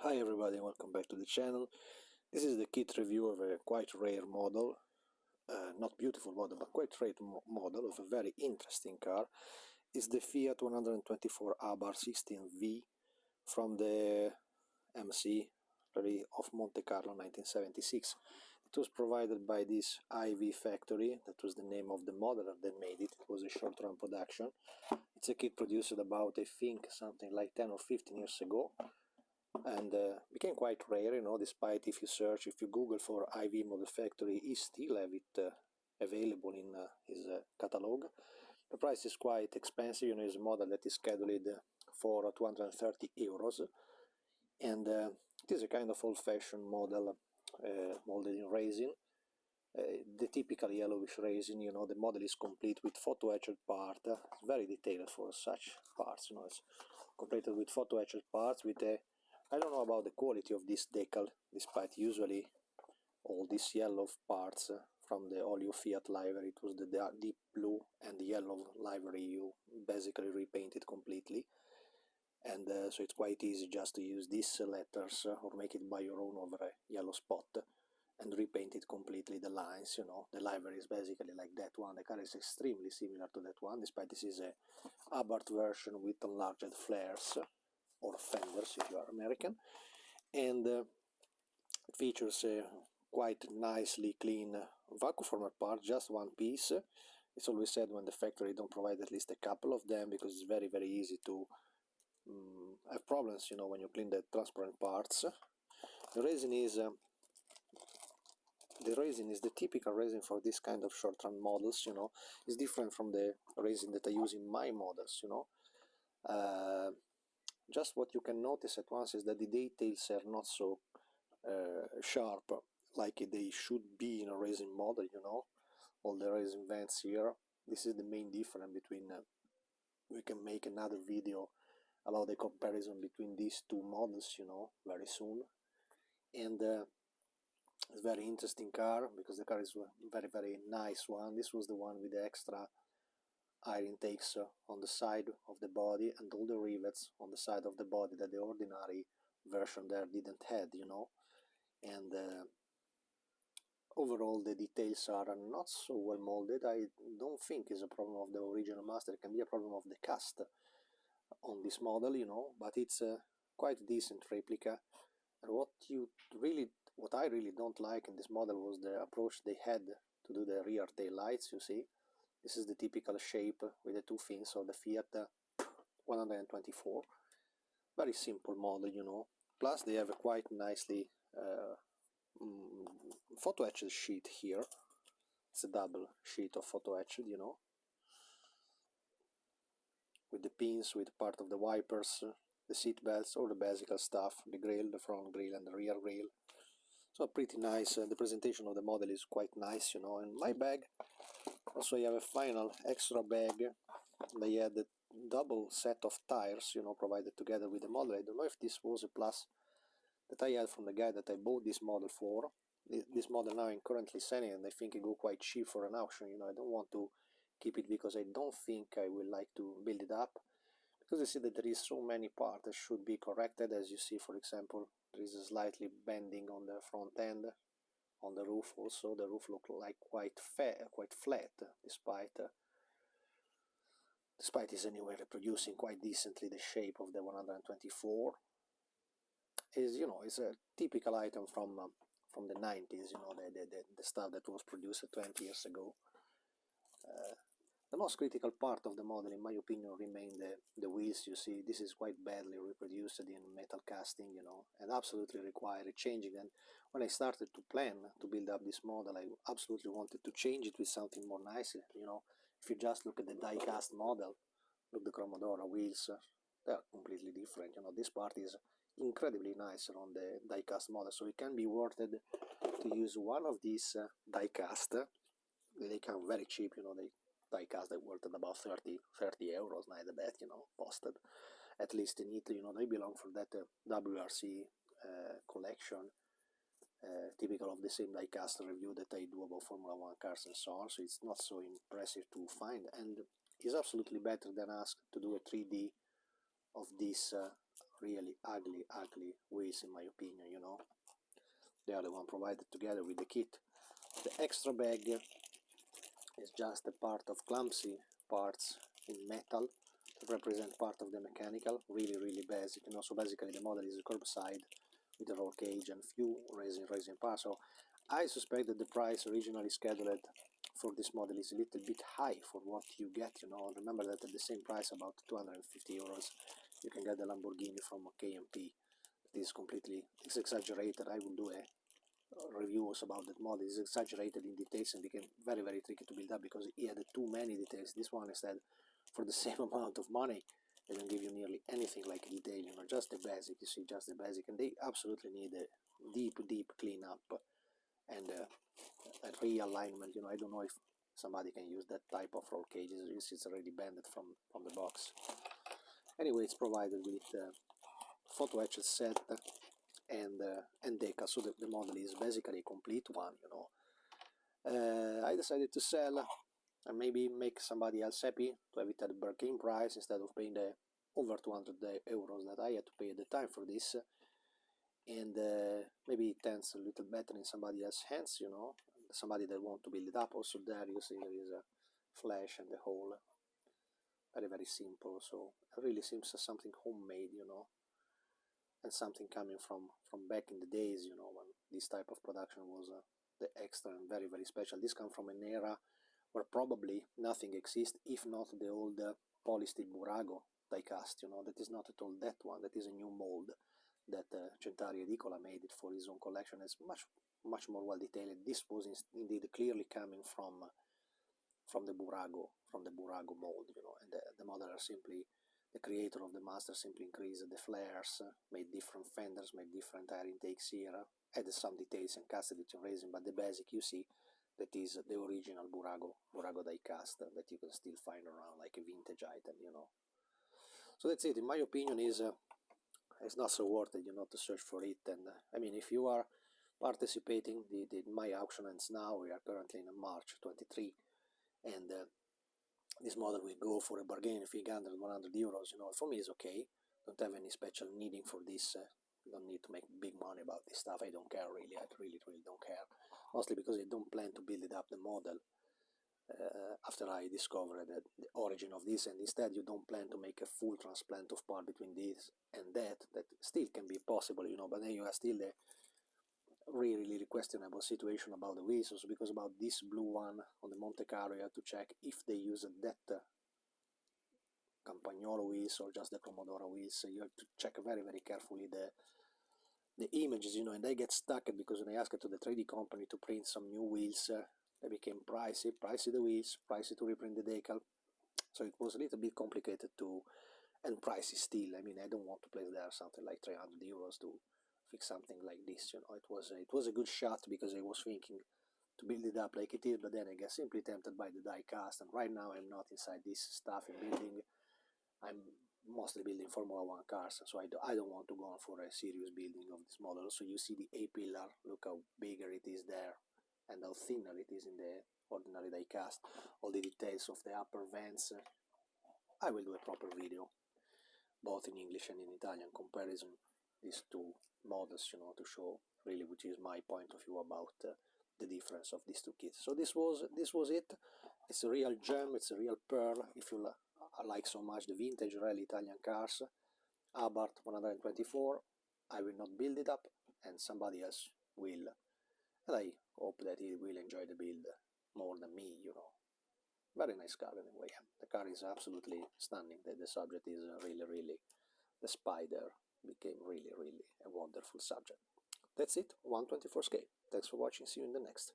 Hi everybody, welcome back to the channel. This is the kit review of a quite rare model, not beautiful model, but quite rare model of a very interesting car. It's the Fiat 124 abarth 16V from the MC Rally of Montecarlo 1976. It was provided by this ENG Factory. That was the name of the modeler that made it. It was a short-run production. It's a kit produced about, I think, something like 10 or 15 years ago, and became quite rare, despite if you Google for ENG Model Factory, he still have it available in his catalog. The price is quite expensive, it's a model that is scheduled for 230 euros, and it is a kind of old-fashioned model, molded in resin, the typical yellowish resin. The model is complete with photo-etched part. It's very detailed for such parts, it's completed with photo-etched parts with a I don't know about the quality of this decal, despite usually all these yellow parts from the all Fiat livery. It was the deep blue and the yellow livery you basically repainted completely, and so it's quite easy just to use these letters or make it by your own over a yellow spot and repaint it completely, the lines. The livery is basically like that one. The car is extremely similar to that one, despite this is a abarth version with enlarged flares, or fenders if you are American, and it features a quite nicely clean vacuum former part, just one piece. It's always said when the factory don't provide at least a couple of them, because it's very easy to have problems when you clean the transparent parts. The resin is the typical resin for this kind of short-run models. It's different from the resin that I use in my models. Just what you can notice at once is that the details are not so sharp like they should be in a resin model. All the resin vents here. This is the main difference between we can make another video about the comparison between these two models, very soon. And it's a very interesting car, because the car is a very nice one. This was the one with the extra air intakes on the side of the body, and all the rivets on the side of the body that the ordinary version there didn't have, and overall the details are not so well molded. I don't think it's a problem of the original master. It can be a problem of the cast on this model, but it's a quite decent replica. And what I really don't like in this model was the approach they had to do the rear tail lights. This is the typical shape with the two fins of the Fiat 124. Very simple model, Plus they have a quite nicely photo-etched sheet here. It's a double sheet of photo-etched, with the pins, with part of the wipers, the seat belts, all the basic stuff, the grille, the front grille and the rear grille. So pretty nice. The presentation of the model is quite nice, And my bag, also you have a final extra bag. They had a double set of tires, provided together with the model. I don't know if this was a plus that I had from the guy that I bought this model for. This model now I'm currently selling, and I think it go quite cheap for an auction. I don't want to keep it because I don't think I will like to build it up, because I see that there is so many parts that should be corrected. As you see, for example, there is a slightly bending on the front end, on the roof also. The roof looks like quite flat, despite it's anyway reproducing quite decently the shape of the 124. It's a typical item from the 90s, the stuff that was produced 20 years ago. The most critical part of the model, in my opinion, remain the wheels. This is quite badly reproduced in metal casting, and absolutely require changing. And when I started to plan to build up this model, I absolutely wanted to change it with something more nice. If you just look at the die-cast model, look the Cromodora wheels, they are completely different. This part is incredibly nicer on the die-cast model, so it can be worth it to use one of these die-cast. They come very cheap, they die-cast they worth at about 30 euros, not that bad, posted, at least in Italy. They belong for that WRC collection, typical of the same die-cast review that I do about Formula 1 cars and so on, so it's not so impressive to find, and it's absolutely better than ask to do a 3D of this really ugly wheels in my opinion, you know. They are the one provided together with the kit. The extra bag is just a part of clumsy parts in metal to represent part of the mechanical, really basic, you know. So basically the model is a curbside with a roll cage and few resin parts. So I suspect that the price originally scheduled for this model is a little bit high for what you get, you know. Remember that at the same price, about 250 euros, you can get the Lamborghini from KMP. It is completely, it's exaggerated. I will do a reviews about that model. Is exaggerated in details and became very tricky to build up because he had too many details. This one instead, for the same amount of money, they don't give you nearly anything like detail, you know, just the basic. You see, just the basic, and they absolutely need a deep cleanup and a realignment. You know, I don't know if somebody can use that type of roll cages. It's already banned from the box. Anyway, it's provided with photo etched set and decal, so the model is basically a complete one, you know. I decided to sell and maybe make somebody else happy, to have it at a bargain price instead of paying the over 200 euros that I had to pay at the time for this, and maybe it ends a little better in somebody else's hands, you know, somebody that want to build it up. Also there you see there is a flash and the hole, very simple, so it really seems something homemade, you know, and something coming from back in the days, you know, when this type of production was the extra and very special. This comes from an era where probably nothing exists, if not the old polystyrene burago die cast, you know. That is not at all that one. That is a new mold that Centauri Edicola made it for his own collection. It's much more well detailed. This was indeed clearly coming from the burago mold, you know, and the model are simply, the creator of the master simply increased the flares, made different fenders, made different air intakes here, added some details and casted it in resin, but the basic you see, that is the original burago die cast that you can still find around like a vintage item, you know. So that's it. In my opinion, is it's not so worth it, you know, to search for it. And I mean, if you are participating, my auction ends now. We are currently in March 23, and this model will go for a bargain fee 100 euros, you know. For me it's okay, don't have any special needing for this, don't need to make big money about this stuff. I don't care really, I really don't care, mostly because I don't plan to build it up the model after I discovered the origin of this, and instead you don't plan to make a full transplant of part between this and that still can be possible, you know, but then you have still the really questionable situation about the wheels, also because about this blue one on the Monte Carlo you have to check if they use that Campagnolo wheels or just the Commodore wheels. So you have to check very carefully the images, you know, and they get stuck because when I asked to the 3D company to print some new wheels, they became pricey the wheels, pricey to reprint the decal, so it was a little bit complicated to, and pricey still. I mean, I don't want to place there something like 300 euros to fix something like this, you know. It was a good shot because I was thinking to build it up like it is, but then I got simply tempted by the die cast, and right now I'm not inside this stuff in building. I'm mostly building Formula 1 cars, so I don't want to go on for a serious building of this model. So you see the A-pillar, look how bigger it is there, and how thinner it is in the ordinary die cast. All the details of the upper vents, I will do a proper video, both in English and in Italian, comparison these two models, you know, to show really which is my point of view about the difference of these two kits. So this was it. It's a real gem, it's a real pearl. If you like so much the vintage rally Italian cars, Abarth 124, I will not build it up, and somebody else will, and I hope that he will enjoy the build more than me, you know. Very nice car anyway. The car is absolutely stunning. The subject is really, the spider became really a wonderful subject. That's it, 124 scale. Thanks for watching, see you in the next.